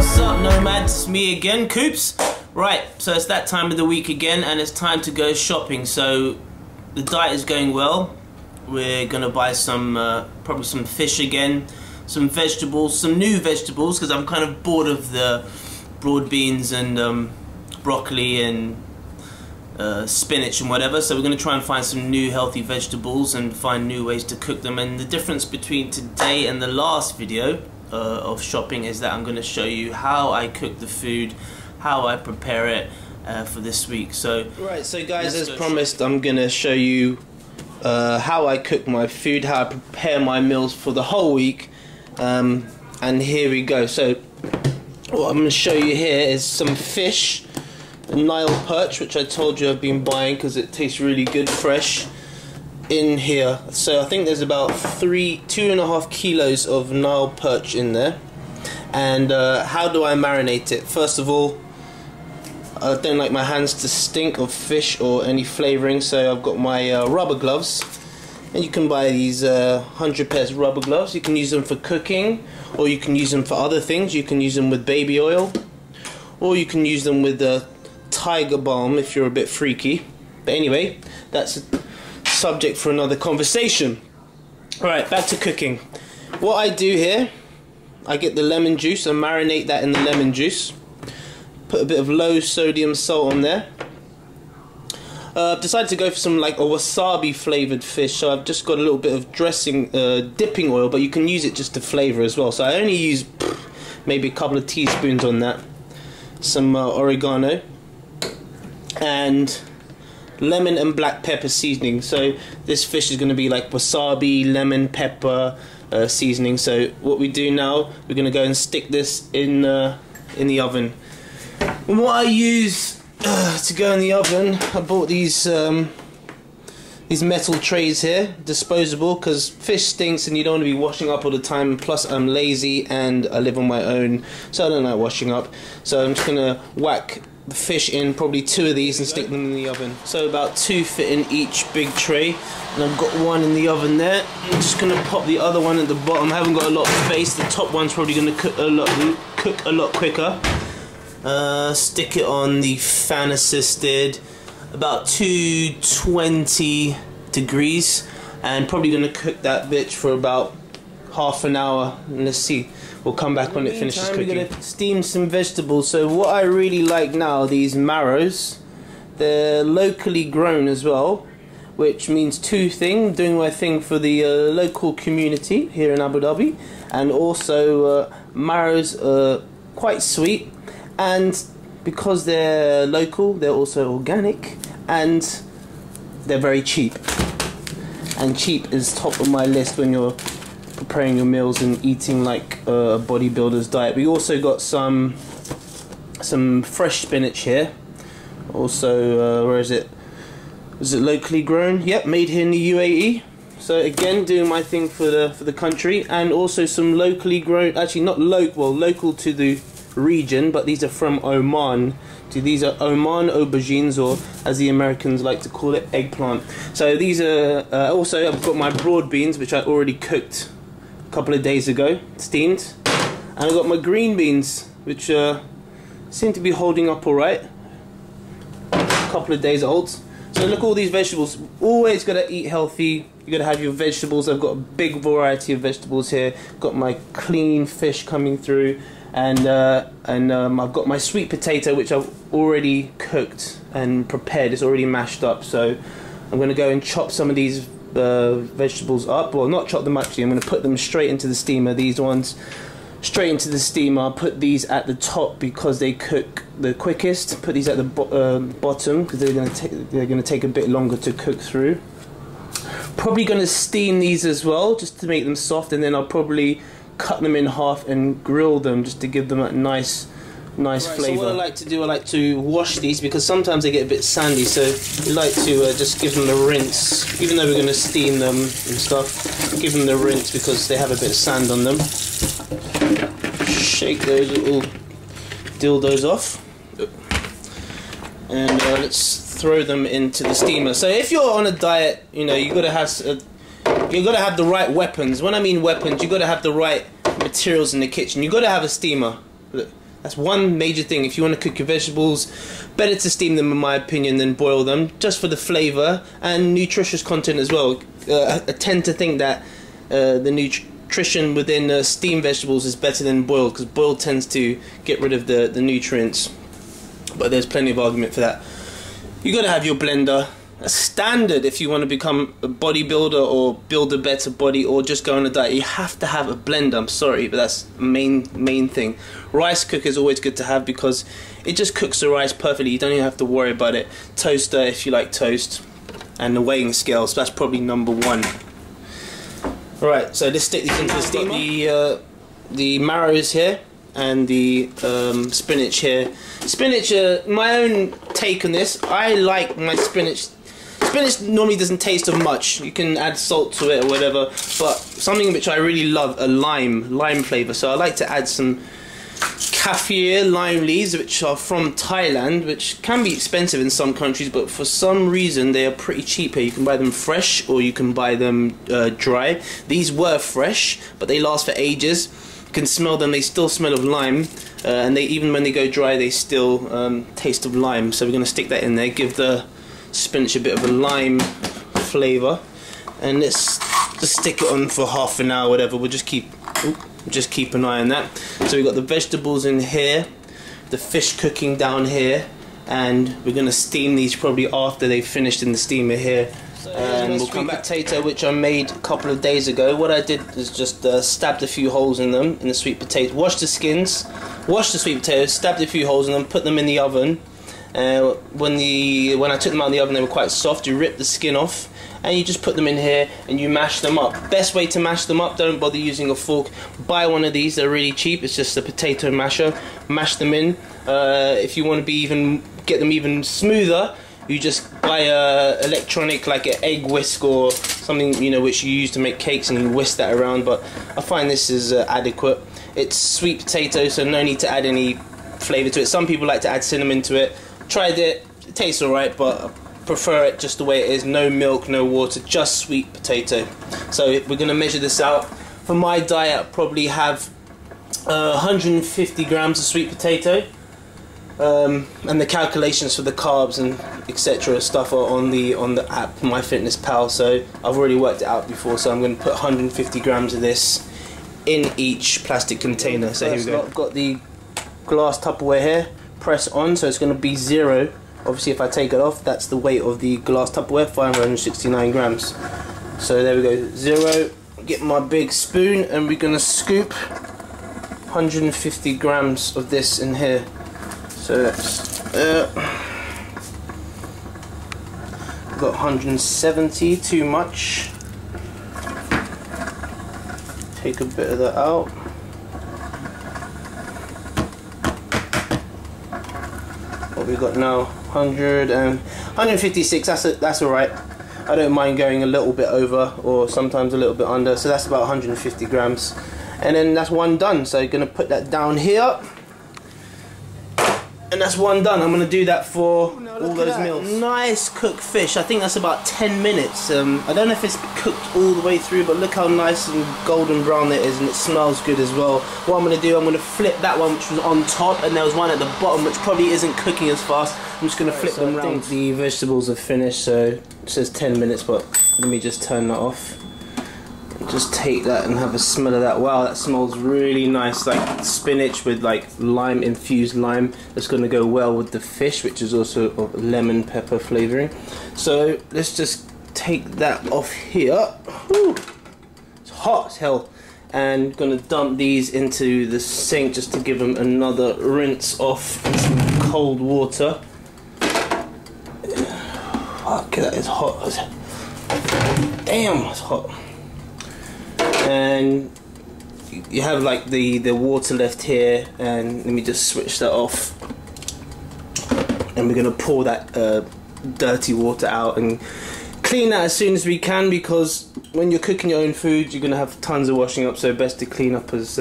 What's up, Nomad? It's me again, Coops. Right, so it's that time of the week again, and it's time to go shopping. So the diet is going well. We're gonna buy some, probably some fish again, some vegetables, some new vegetables, because I'm kind of bored of the broad beans and broccoli and spinach and whatever. So we're going to try and find some new healthy vegetables and find new ways to cook them. And the difference between today and the last video of shopping is that I'm going to show you how I cook the food, how I prepare it for this week. So right, so guys, as promised, I'm going to show you how I cook my food, how I prepare my meals for the whole week. And here we go. So what I'm going to show you here is some fish, a Nile perch, which I told you I've been buying because it tastes really good fresh, in here. So I think there's about 2.5 kilos of Nile perch in there. And how do I marinate it? First of all, I don't like my hands to stink of fish or any flavouring, so I've got my rubber gloves. And you can buy these 100 pairs of rubber gloves. You can use them for cooking, or you can use them for other things. You can use them with baby oil, or you can use them with tiger balm if you're a bit freaky. But anyway, that's a subject for another conversation. Alright, back to cooking. What I do here, I get the lemon juice and marinate that in the lemon juice. Put a bit of low sodium salt on there. I've decided to go for some like a wasabi flavoured fish, so I've just got a little bit of dressing, dipping oil, but you can use it just to flavour as well. So I only use maybe a couple of teaspoons on that. Some oregano and lemon and black pepper seasoning. So this fish is going to be like wasabi, lemon, pepper seasoning. So what we do now, we're going to go and stick this in the oven. And what I use to go in the oven, I bought these metal trays here, disposable, because fish stinks and you don't want to be washing up all the time. Plus I'm lazy and I live on my own, so I don't like washing up. So I'm just going to whack the fish in, probably 2 of these, and stick them in the oven. So about 2 fit in each big tray, and I've got one in the oven there. I'm just going to pop the other one at the bottom. I haven't got a lot of space. The top one's probably going to cook a lot quicker. Stick it on the fan assisted, about 220 degrees, and probably going to cook that bitch for about half an hour. And let's see, we'll come back when it finishes cooking. We're going to steam some vegetables. So what I really like now, these marrows, they're locally grown as well, which means 2 things: doing my thing for the local community here in Abu Dhabi, and also marrows are quite sweet, and because they're local, they're also organic, and they're very cheap. And cheap is top of my list when you're preparing your meals and eating like a bodybuilder's diet. We also got some fresh spinach here. Also, where is it? Is it locally grown? Yep, made here in the UAE. So again, doing my thing for the country, and also some locally grown. Actually, not local to the region, but these are from Oman. So these are Oman aubergines, or as the Americans like to call it, eggplant. So these are also, I've got my broad beans, which I already cooked a couple of days ago, steamed, and I've got my green beans, which seem to be holding up alright, a couple of days old. So look, all these vegetables. Always gotta eat healthy. You gotta have your vegetables. I've got a big variety of vegetables here. Got my clean fish coming through, and I've got my sweet potato, which I've already cooked and prepared. It's already mashed up. So I'm gonna go and chop some of these vegetables up. Well, not chop them actually. I'm gonna put them straight into the steamer. These ones straight into the steamer. I'll put these at the top because they cook the quickest. Put these at the bottom because they're gonna take a bit longer to cook through. Probably gonna steam these as well, just to make them soft, and then I'll probably cut them in half and grill them just to give them a nice flavour. So what I like to do, I like to wash these because sometimes they get a bit sandy, so we like to just give them a rinse. Even though we're going to steam them and stuff, give them the rinse because they have a bit of sand on them. Shake those little dildos off, and let's throw them into the steamer. So if you're on a diet, you know, you got to have the right weapons. When I mean weapons, you got to have the right materials in the kitchen. You got to have a steamer. Look, That's one major thing. If you want to cook your vegetables, better to steam them in my opinion than boil them, just for the flavour and nutritious content as well. I tend to think that the nutrition within steamed vegetables is better than boiled, because boiled tends to get rid of the nutrients, but there's plenty of argument for that. You got to have your blender. A standard if you want to become a bodybuilder or build a better body or just go on a diet. You have to have a blender. I'm sorry, but that's main thing. Rice cooker is always good to have because it just cooks the rice perfectly. You don't even have to worry about it. Toaster if you like toast, and the weighing scale. So that's probably number one. Right, so let's stick these into the steamer. The marrows here and the spinach here. Spinach, my own take on this, I like my spinach. Spinach normally doesn't taste of much. You can add salt to it or whatever, but something which I really love, a lime flavour. So I like to add some kaffir lime leaves, which are from Thailand, which can be expensive in some countries, but for some reason they are pretty cheap here. You can buy them fresh or you can buy them dry. These were fresh, but they last for ages. You can smell them, they still smell of lime, and they, even when they go dry, they still taste of lime. So we're going to stick that in there, give the spinach a bit of a lime flavour, and let's just stick it on for half an hour, whatever. We'll just keep an eye on that. So we've got the vegetables in here, the fish cooking down here, and we're going to steam these probably after they've finished in the steamer here. And we'll come back. Potato, which I made a couple of days ago. What I did is just stabbed a few holes in them, in the sweet potato, washed the skins, washed the sweet potatoes, stabbed a few holes in them, put them in the oven. When I took them out of the oven, they were quite soft. You rip the skin off and you just put them in here and you mash them up. Best way to mash them up, don't bother using a fork. Buy one of these, they're really cheap. It's just a potato masher. Mash them in. If you want to get them even smoother, you just buy a electronic, like an egg whisk or something, you know, which you use to make cakes, and you whisk that around. But I find this is adequate. It's sweet potato, so no need to add any flavour to it. Some people like to add cinnamon to it. Tried it, it tastes alright, but I prefer it just the way it is. No milk, no water, just sweet potato. So we're going to measure this out. For my diet, I'll probably have 150 grams of sweet potato, and the calculations for the carbs and etc. stuff are on the app MyFitnessPal. So I've already worked it out before. So I'm going to put 150 grams of this in each plastic container. So here we go. I've got the glass Tupperware here. Press on, so it's going to be 0. Obviously if I take it off, that's the weight of the glass Tupperware, 569 grams. So there we go, 0. Get my big spoon and we're going to scoop 150 grams of this in here. So that's got 170, too much. Take a bit of that out. What we got now, 156. That's all right. I don't mind going a little bit over or sometimes a little bit under. So that's about 150 grams, and then that's one done. So you're gonna put that down here, and that's one done. I'm gonna do that for all those meals. Nice cooked fish. I think that's about 10 minutes. I don't know if it's cooked all the way through, but look how nice and golden brown it is, and it smells good as well. What I'm gonna do, I'm gonna flip that one which was on top, and there was one at the bottom which probably isn't cooking as fast. I'm just gonna flip them around. I think the vegetables are finished, so it says 10 minutes, but let me just turn that off. Just take that and have a smell of that. Wow, that smells really nice, like spinach with like lime, infused lime. That's going to go well with the fish, which is also of lemon pepper flavouring. So let's just take that off here. Whew. It's hot as hell. And going to dump these into the sink just to give them another rinse off in some cold water. Okay, that is hot. Damn, it's hot. And you have like the water left here, and let me just switch that off, and we're going to pour that dirty water out and clean that as soon as we can, because when you're cooking your own food you're going to have tons of washing up, so best to clean up as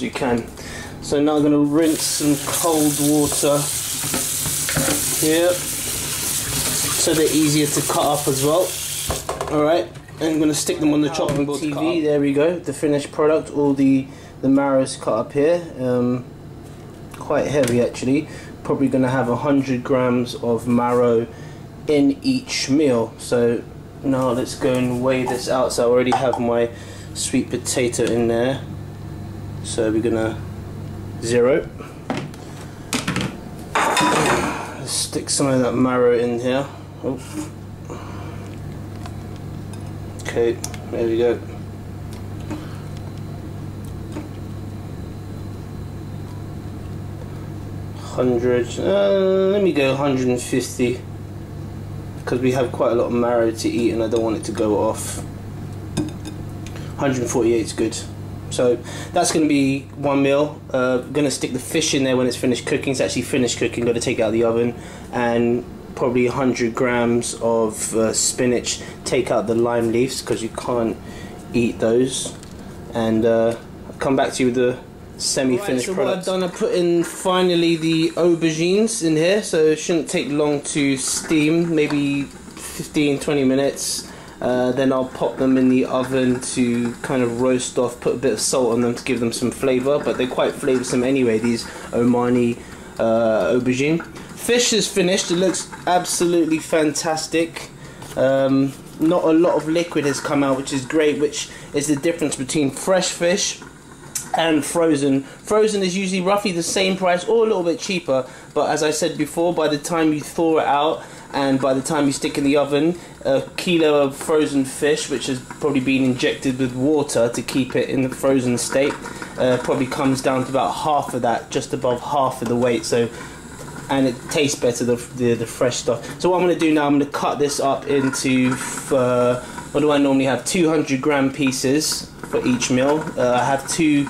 you can. So now I'm going to rinse some cold water here so they're easier to cut up as well. Alright, I'm going to stick them on the chopping board TV. There we go, the finished product. All the marrows cut up here. quite heavy actually. Probably going to have 100 grams of marrow in each meal. So now let's go and weigh this out. So I already have my sweet potato in there, so we're gonna zero. Let's stick some of that marrow in here. Oh. Okay, there we go. Let me go 150, because we have quite a lot of marrow to eat and I don't want it to go off. 148 is good. So that's going to be one meal. Going to stick the fish in there when it's finished cooking. It's actually finished cooking, got to take it out of the oven. And probably 100 grams of spinach. Take out the lime leaves because you can't eat those. And I'll come back to you with the semi-finished product. What I've done, I put in finally the aubergines in here, so it shouldn't take long to steam, maybe 15-20 minutes. Then I'll pop them in the oven to kind of roast off, put a bit of salt on them to give them some flavour, but they're quite flavoursome anyway, these Omani aubergine. Fish is finished, it looks absolutely fantastic. Not a lot of liquid has come out, which is great, which is the difference between fresh fish and frozen. Frozen is usually roughly the same price or a little bit cheaper, but as I said before, by the time you thaw it out and by the time you stick in the oven, a kilo of frozen fish, which has probably been injected with water to keep it in the frozen state, probably comes down to about half of that, just above half of the weight. So, and it tastes better, the fresh stuff. So what I'm going to do now, I'm going to cut this up into what do I normally have, 200 gram pieces for each meal. I have two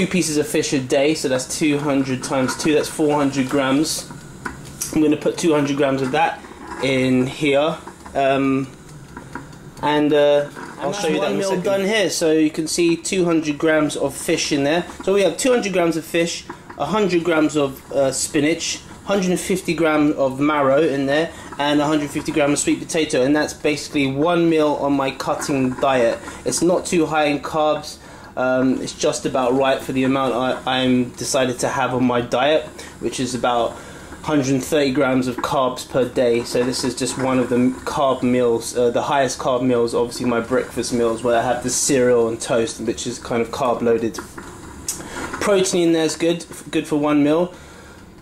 pieces of fish a day, so that's 200 times 2, that's 400 grams. I'm going to put 200 grams of that in here, and I'll show you that in a second. Done here, so you can see 200 grams of fish in there. So we have 200 grams of fish, 100 grams of spinach, 150 grams of marrow in there, and 150 grams of sweet potato, and that's basically one meal on my cutting diet. It's not too high in carbs. It's just about right for the amount I'm decided to have on my diet, which is about 130 grams of carbs per day. So this is just one of the carb meals. The highest carb meals, obviously my breakfast meals, where I have the cereal and toast, which is kind of carb loaded. Protein in there is good for one meal.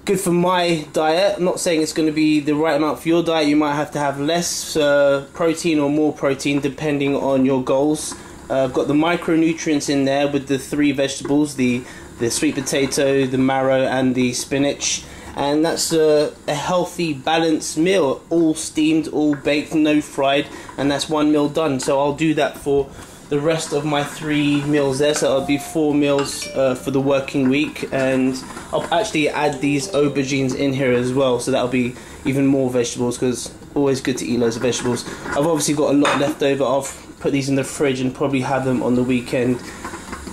Good for my diet. I'm not saying it's going to be the right amount for your diet. You might have to have less protein or more protein depending on your goals. I've got the micronutrients in there with the 3 vegetables, the sweet potato, the marrow and the spinach, and that's a healthy balanced meal, all steamed, all baked, no fried, and that's one meal done. So I'll do that for the rest of my 3 meals there, so it'll be 4 meals for the working week, and I'll actually add these aubergines in here as well, so that'll be even more vegetables, because always good to eat loads of vegetables. I've obviously got a lot left over. I'll put these in the fridge and probably have them on the weekend,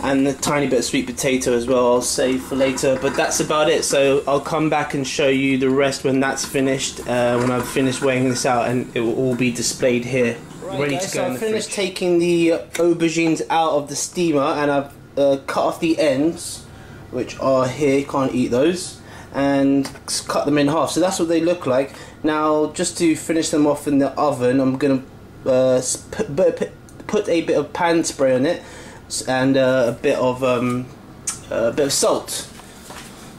and a tiny bit of sweet potato as well I'll save for later, but that's about it. So I'll come back and show you the rest when that's finished, when I've finished weighing this out, and it will all be displayed here. Ready to go. So I've finished taking the aubergines out of the steamer, and I've cut off the ends, which are here, you can't eat those, and cut them in half. So that's what they look like. Now, just to finish them off in the oven, I'm going to put a bit of pan spray on it, and a bit of salt.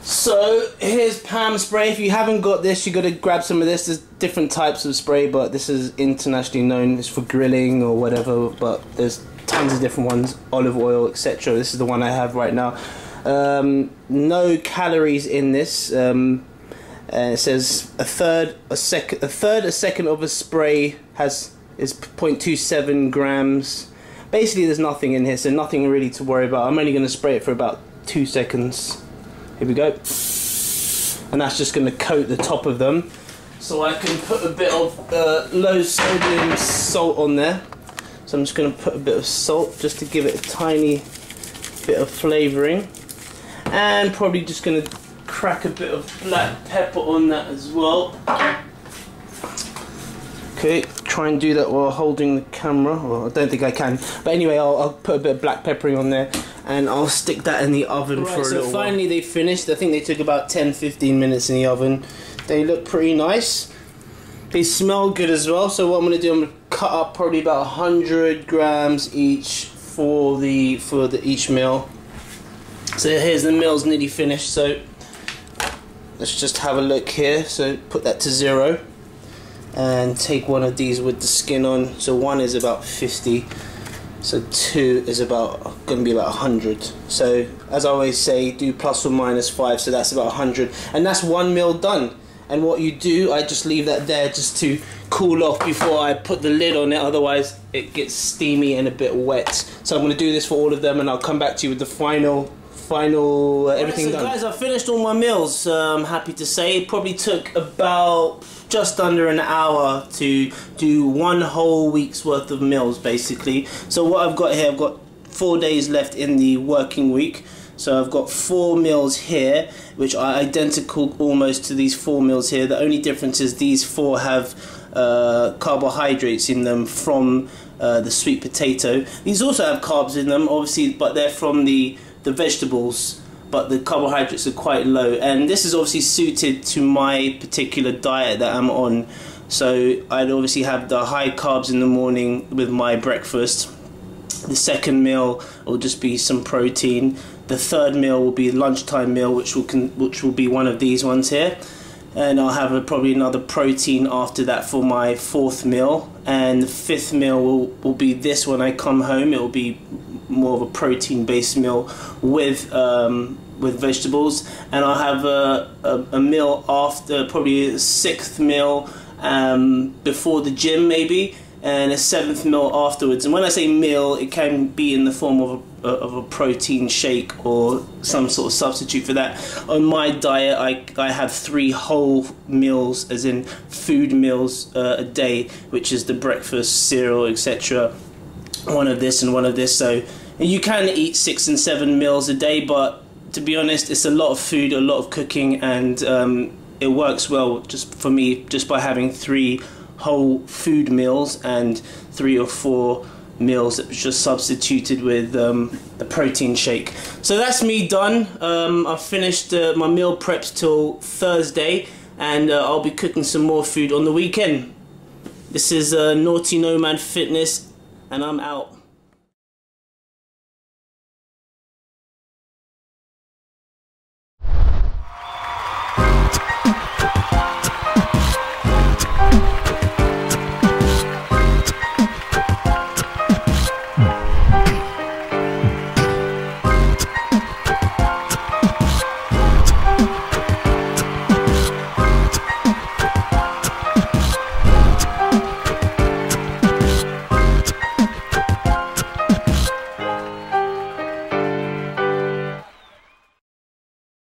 So here's pan spray. If you haven't got this, you got to grab some of this. There's different types of spray, but this is internationally known. It's for grilling or whatever, but there's tons of different ones, olive oil, etc. This is the one I have right now. No calories in this. It says a third a second of a spray is 0.27 grams. Basically, there's nothing in here, so nothing really to worry about. I'm only going to spray it for about 2 seconds. Here we go. And that's just going to coat the top of them. So I can put a bit of low sodium salt on there. So I'm just going to put a bit of salt just to give it a tiny bit of flavouring. And probably just going to crack a bit of black pepper on that as well. Okay, try and do that while holding the camera. Well, I don't think I can. But anyway, I'll put a bit of black peppering on there. and I'll stick that in the oven for a little while. So finally they finished. I think they took about 10-15 minutes in the oven. They look pretty nice. They smell good as well. So what I'm going to do, I'm going to cut up probably about 100 grams each for each meal. So here's the meal's nearly finished. So let's just have a look here. So put that to 0 and take one of these with the skin on. So 1 is about 50. So 2 is going to be about 100. So as I always say, do plus or minus 5. So that's about 100, and that's one meal done. And what you do, I just leave that there just to cool off before I put the lid on it. Otherwise, it gets steamy and a bit wet. So I'm going to do this for all of them, and I'll come back to you with the final everything done. So guys, I finished all my meals. I'm happy to say it probably took about just under an hour to do one whole week's worth of meals, basically. So what I've got here, I've got 4 days left in the working week. So I've got 4 meals here, which are identical almost to these 4 meals here. The only difference is these 4 have carbohydrates in them from the sweet potato. These also have carbs in them, obviously, but they're from the vegetables, but the carbohydrates are quite low. And this is obviously suited to my particular diet that I'm on. So I'd obviously have the high carbs in the morning with my breakfast. The second meal will just be some protein. The third meal will be a lunchtime meal, which will be one of these ones here. And I'll have probably another protein after that for my 4th meal. And the 5th meal will be this when I come home. It will be more of a protein-based meal with vegetables. And I'll have a meal after, probably a 6th meal before the gym maybe, and a 7th meal afterwards. And when I say meal, it can be in the form of a protein shake or some sort of substitute for that. On my diet, I have 3 whole meals, as in food meals a day, which is the breakfast, cereal, etc. One of this and one of this. So you can eat 6 and 7 meals a day, but to be honest, it's a lot of food, a lot of cooking, and it works well just for me just by having 3 whole food meals and 3 or 4 meals that was just substituted with the protein shake. So that's me done. I've finished my meal preps till Thursday, and I'll be cooking some more food on the weekend. This is Naughty Nomad Fitness, and I'm out.